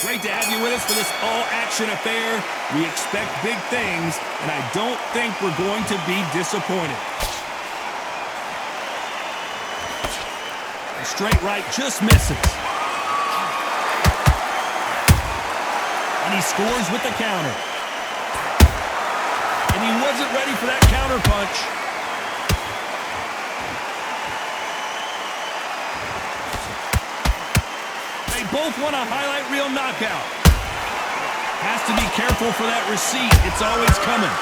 Great to have you with us for this all-action affair. We expect big things, and I don't think we're going to be disappointed. A straight right just misses. And he scores with the counter. And he wasn't ready for that counter punch. They both want a highlight reel knockout. Has to be careful for that receipt. It's always coming.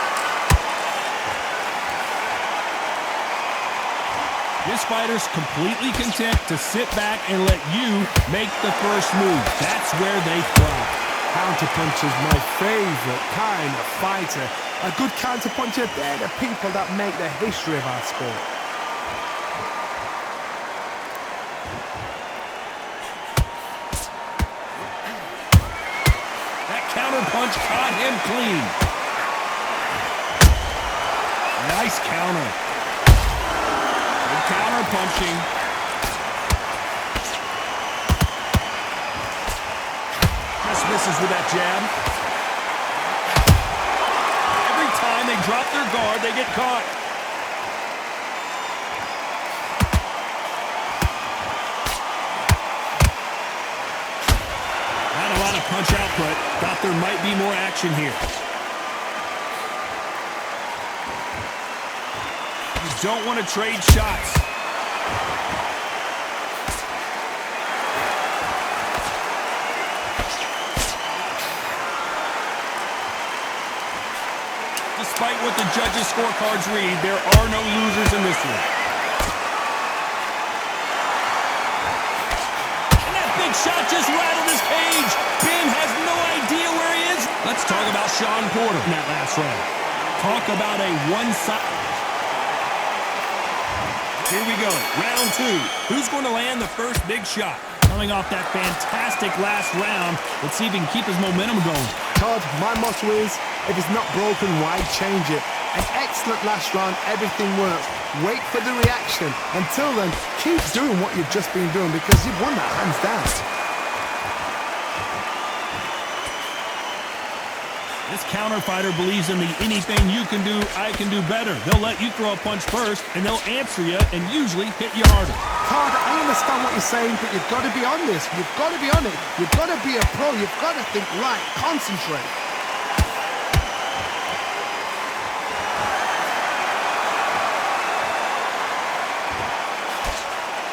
This fighter's completely content to sit back and let you make the first move. That's where they thrive. Counterpuncher's my favorite kind of fighter. A good counterpuncher, they're the people that make the history of our sport. Punch caught him clean. Nice counter. Good counter punching. Just misses with that jab. Every time they drop their guard, they get caught. Punch output. Thought there might be more action here. You don't want to trade shots. Despite what the judges' scorecards read, there are no losers in this one. And that big shot just rattled his cage. Benn has no idea where he is. Let's talk about Shawn in that last round. Talk about a one-sided. Here we go, round two. Who's going to land the first big shot? Coming off that fantastic last round, let's see if he can keep his momentum going. Todd, my motto is, if it's not broken, why change it? An excellent last round, everything works. Wait for the reaction. Until then, keep doing what you've just been doing because you've won that hands down. This counter fighter believes in the anything you can do, I can do better. They'll let you throw a punch first, and they'll answer you and usually hit you harder. Todd, I understand what you're saying, but you've got to be on this. You've got to be on it. You've got to be a pro. You've got to think right. Concentrate.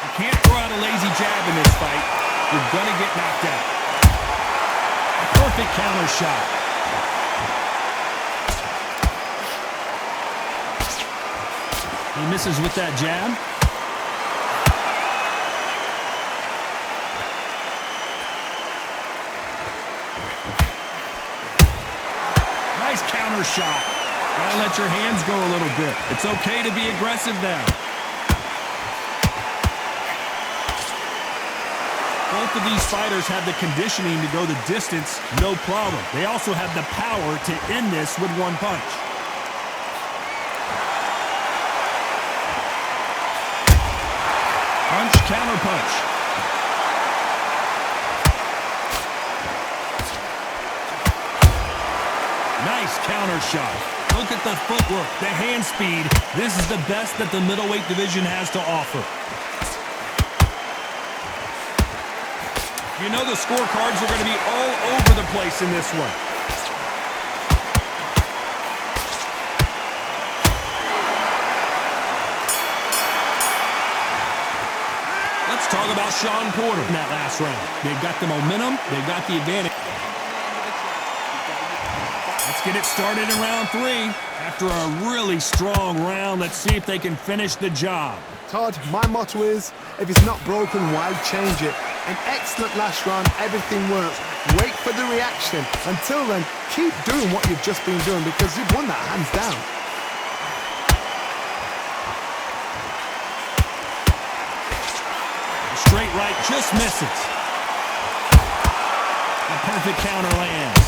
You can't throw out a lazy jab in this fight. You're going to get knocked out. A perfect counter shot. He misses with that jab. Nice counter shot. Gotta let your hands go a little bit. It's okay to be aggressive now. Both of these fighters have the conditioning to go the distance, no problem. They also have the power to end this with one punch. Punch, counter punch. Nice counter shot. Look at the footwork, the hand speed. This is the best that the middleweight division has to offer. You know the scorecards are going to be all over the place in this one. Talk about Shawn in that last round. They've got the momentum. They've got the advantage. Let's get it started in round three. After a really strong round, let's see if they can finish the job. Todd, my motto is, if it's not broken, why change it? An excellent last round, everything works. Wait for the reaction. Until then, keep doing what you've just been doing because you've won that hands down. Straight right just misses. A perfect counter lands.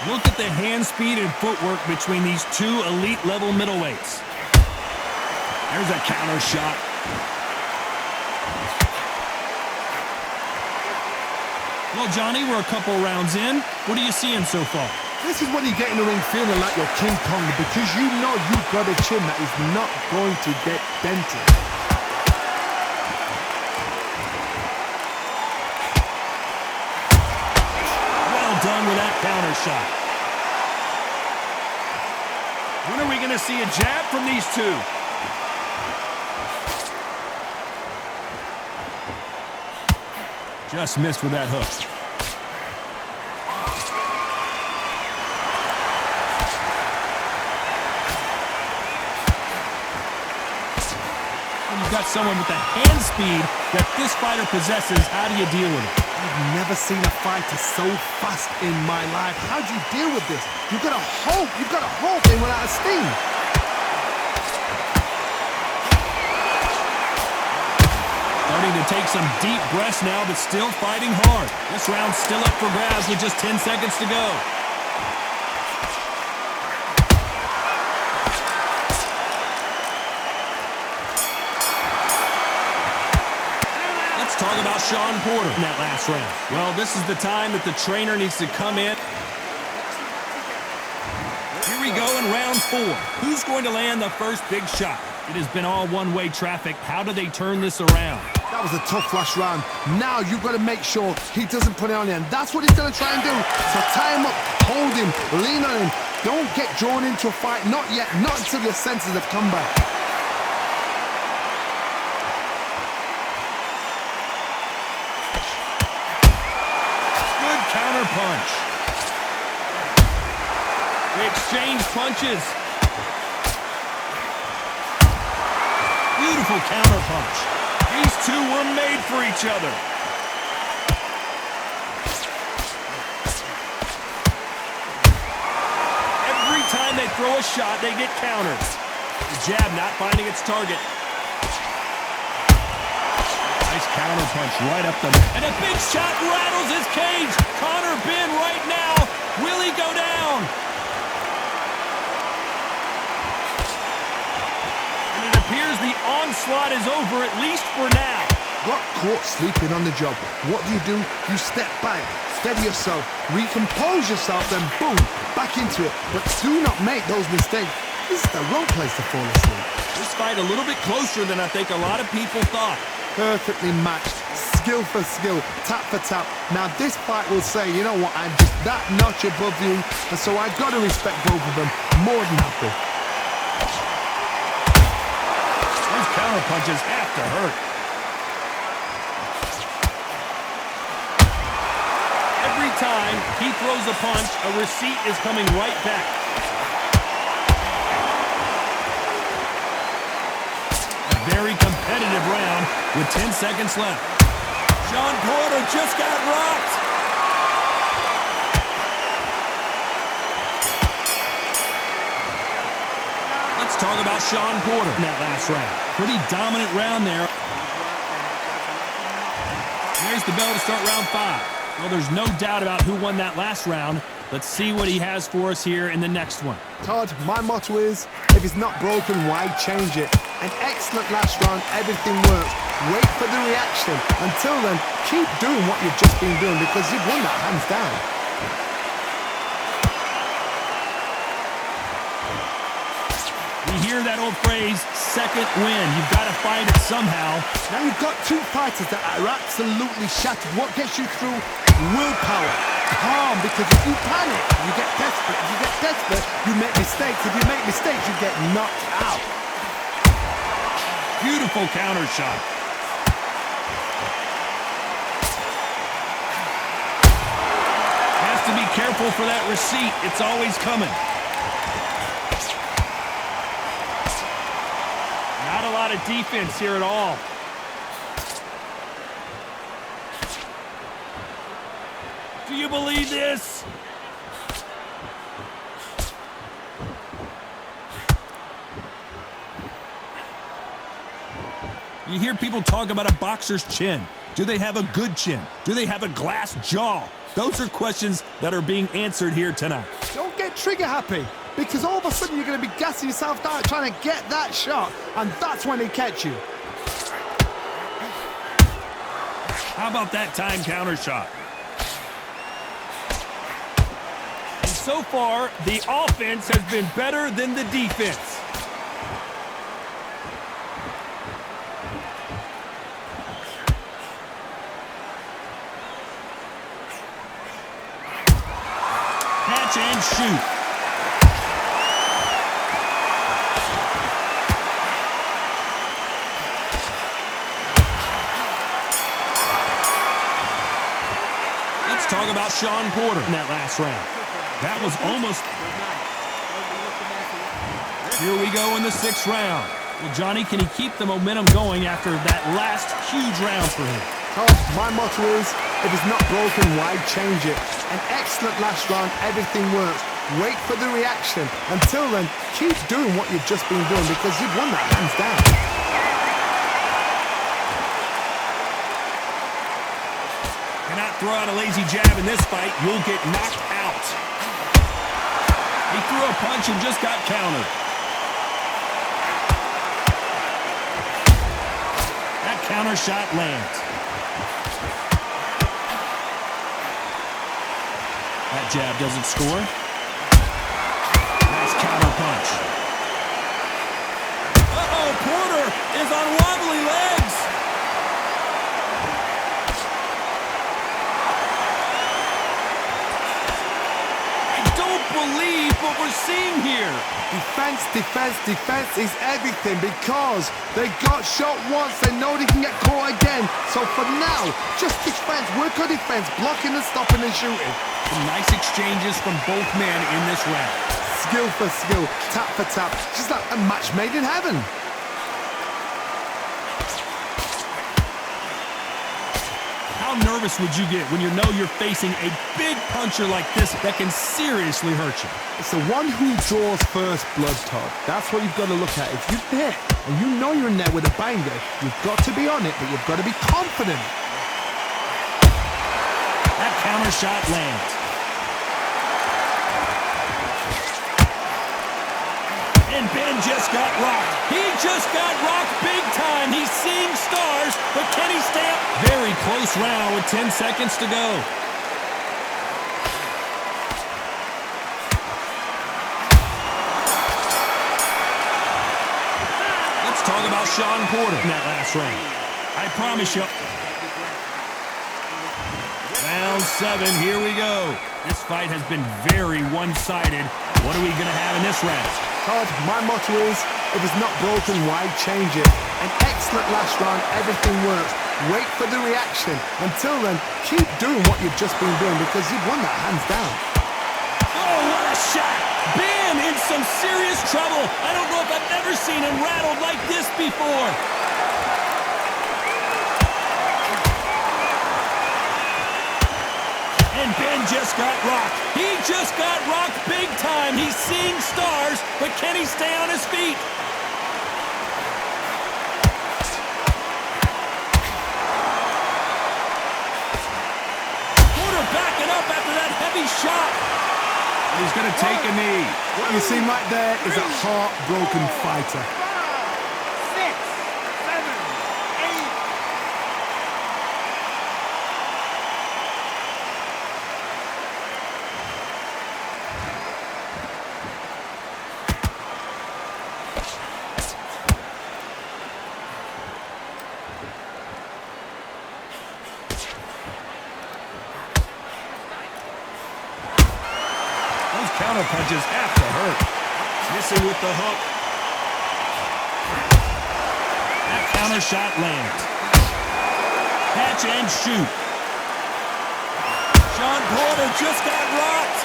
Look at the hand speed and footwork between these two elite level middleweights. There's a counter shot. Well, Johnny, we're a couple rounds in. What are you seeing so far? This is when you get in the ring feeling like you're King Kong, because you know you've got a chin that is not going to get dented. Well done with that counter shot. When are we going to see a jab from these two? Just missed with that hook. When you've got someone with the hand speed that this fighter possesses, how do you deal with it? I've never seen a fighter so fast in my life. How do you deal with this? You've got to hope they run out of steam. Starting to take some deep breaths now, but still fighting hard. This round's still up for grabs with just 10 seconds to go. Let's talk about Shawn Porter in that last round. Well, this is the time that the trainer needs to come in. Here we go in round 4. Who's going to land the first big shot? It has been all one-way traffic. How do they turn this around? That was a tough last round. Now you've got to make sure he doesn't put it on you, and that's what he's going to try and do. So tie him up, hold him, lean on him. Don't get drawn into a fight. Not yet. Not until your senses have come back. Good counter punch. They exchange punches. Beautiful counter punch. These two were made for each other. Every time they throw a shot, they get countered. The jab not finding its target. Nice counter punch right up the middle. And a big shot rattles his cage. Conor Benn right now. Will he go down? Appears the onslaught is over, at least for now. Got caught sleeping on the job. What do? You step back, steady yourself, recompose yourself, then boom, back into it. But do not make those mistakes. This is the wrong place to fall asleep. This fight a little bit closer than I think a lot of people thought. Perfectly matched, skill for skill, tap for tap. Now this fight will say, you know what, I'm just that notch above you, and so I got to respect both of them more than happy. Counter punches have to hurt. Every time he throws a punch, a receipt is coming right back. A very competitive round with 10 seconds left. Shawn Porter just got rocked. Let's talk about Shawn Porter in that last round. Pretty dominant round there. There's the bell to start round 5. Well, there's no doubt about who won that last round. Let's see what he has for us here in the next one. Todd, my motto is, if it's not broken, why change it? An excellent last round, everything works. Wait for the reaction. Until then, keep doing what you've just been doing, because you've won that hands down. You hear that old phrase, second win. You've got to find it somehow. Now you've got two fighters that are absolutely shattered. What gets you through? Willpower. Calm, because if you panic, you get desperate. If you get desperate, you make mistakes. If you make mistakes, you get knocked out. Beautiful counter shot. Has to be careful for that receipt. It's always coming. Not a lot of defense here at all. Do you believe this? You hear people talk about a boxer's chin. Do they have a good chin? Do they have a glass jaw? Those are questions that are being answered here tonight. Don't get get trigger happy because all of a sudden you're going to be gassing yourself down trying to get that shot, and that's when they catch you. How about that time counter shot? And so far, the offense has been better than the defense. Catch and shoot. Let's talk about Shawn in that last round. That was almost... Here we go in the 6th round. Well, Johnny, can he keep the momentum going after that last huge round for him? Oh, my motto is, if it's not broken, why change it? An excellent last round, everything works. Wait for the reaction. Until then, keep doing what you've just been doing because you've won that hands down. Cannot throw out a lazy jab in this fight. You'll get knocked out. He threw a punch and just got countered. That counter shot lands. That jab doesn't score. Nice counter punch. Uh-oh, Porter is on wobbly legs. I don't believe what we're seeing here. Defense, defense, defense is everything because they got shot once, they know they can get caught again. So for now, just defense, work on defense, blocking and stopping and shooting. Some nice exchanges from both men in this round. Skill for skill, tap for tap, just like a match made in heaven. How nervous would you get when you know you're facing a big puncher like this that can seriously hurt you? It's the one who draws first blood, Todd. That's what you've got to look at. If you're there and you know you're in there with a banger, you've got to be on it, but you've got to be confident. That counter shot lands. And Benn just got rocked. He just got rocked big time. He's seeing stars, but can he stay up? Very close round with 10 seconds to go. Let's talk about Shawn in that last round. I promise you. Round 7, here we go. This fight has been very one-sided. What are we going to have in this round? Todd, my motto is, if it's not broken, why change it? An excellent last round, everything works. Wait for the reaction. Until then, keep doing what you've just been doing because you've won that hands down. Oh, what a shot! Benn in some serious trouble. I don't know if I've ever seen him rattled like this before. And Benn just got rocked. He just got rocked big time. He's seeing stars, but can he stay on his feet? Porter backing up after that heavy shot. And he's going to take a knee. What you see right there is a heartbroken fighter. Counter punches have to hurt. Missing with the hook. That counter shot lands. Catch and shoot. Shawn just got rocked.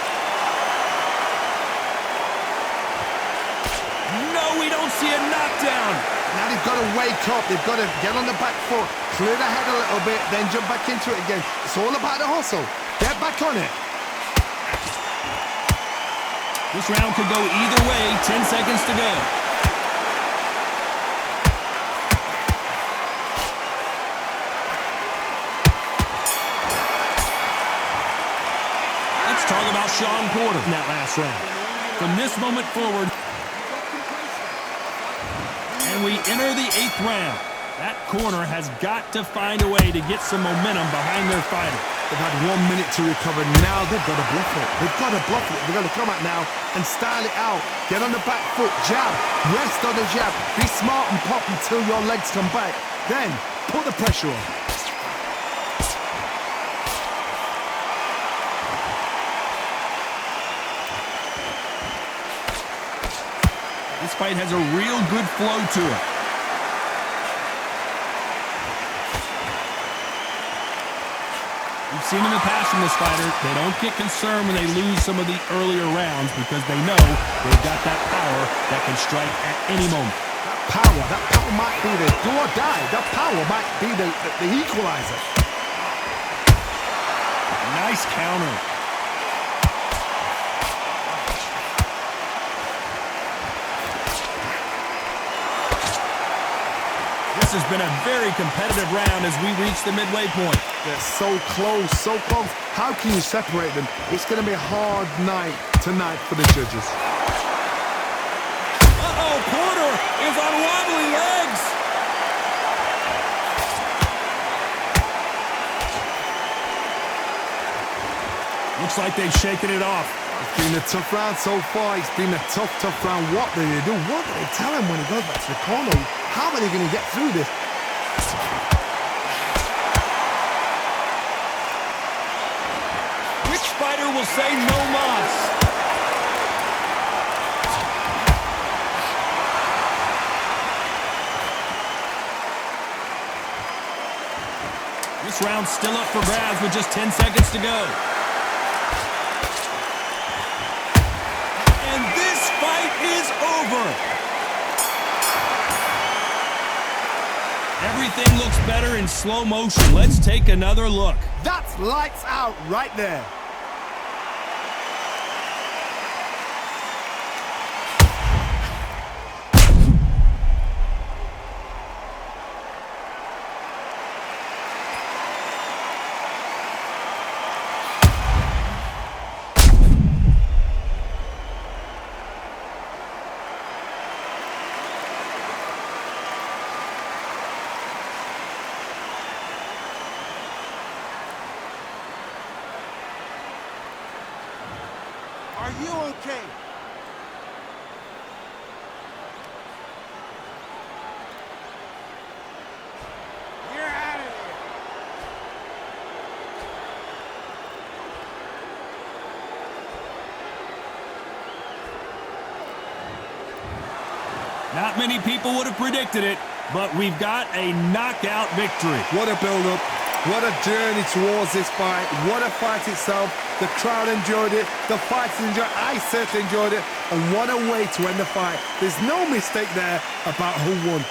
No, we don't see a knockdown. Now they've got to wake up. They've got to get on the back foot, clear the head a little bit, then jump back into it again. It's all about the hustle. Get back on it. This round could go either way. 10 seconds to go. Let's talk about Shawn Porter in that last round. From this moment forward, and we enter the 8th round. That corner has got to find a way to get some momentum behind their fighter. They've had 1 minute to recover. Now they've got to bluff it. They've got to bluff it. They've got to come out now and style it out. Get on the back foot, jab, rest on the jab. Be smart and pop until your legs come back. Then put the pressure on. This fight has a real good flow to it. We've seen in the past from this fighter, they don't get concerned when they lose some of the earlier rounds because they know they've got that power that can strike at any moment. That power might be the do or die. That power might be the equalizer. Nice counter. This has been a very competitive round as we reach the midway point. They're so close, so close. How can you separate them? It's going to be a hard night tonight for the judges. Uh-oh, Porter is on wobbly legs. Looks like they've shaken it off. It's been a tough round so far. It's been a tough round. What do they do? What do they tell him when he goes back to the corner? How are they going to get through this? Which fighter will say no mas? This round's still up for grabs with just 10 seconds to go. And this fight is over. Everything looks better in slow motion. Let's take another look. That's lights out right there. Are you okay? You're out of here. Not many people would have predicted it, but we've got a knockout victory. What a build-up. What a journey towards this fight. What a fight itself. The crowd enjoyed it. The fighters enjoyed it. I certainly enjoyed it. And what a way to end the fight. There's no mistake there about who won.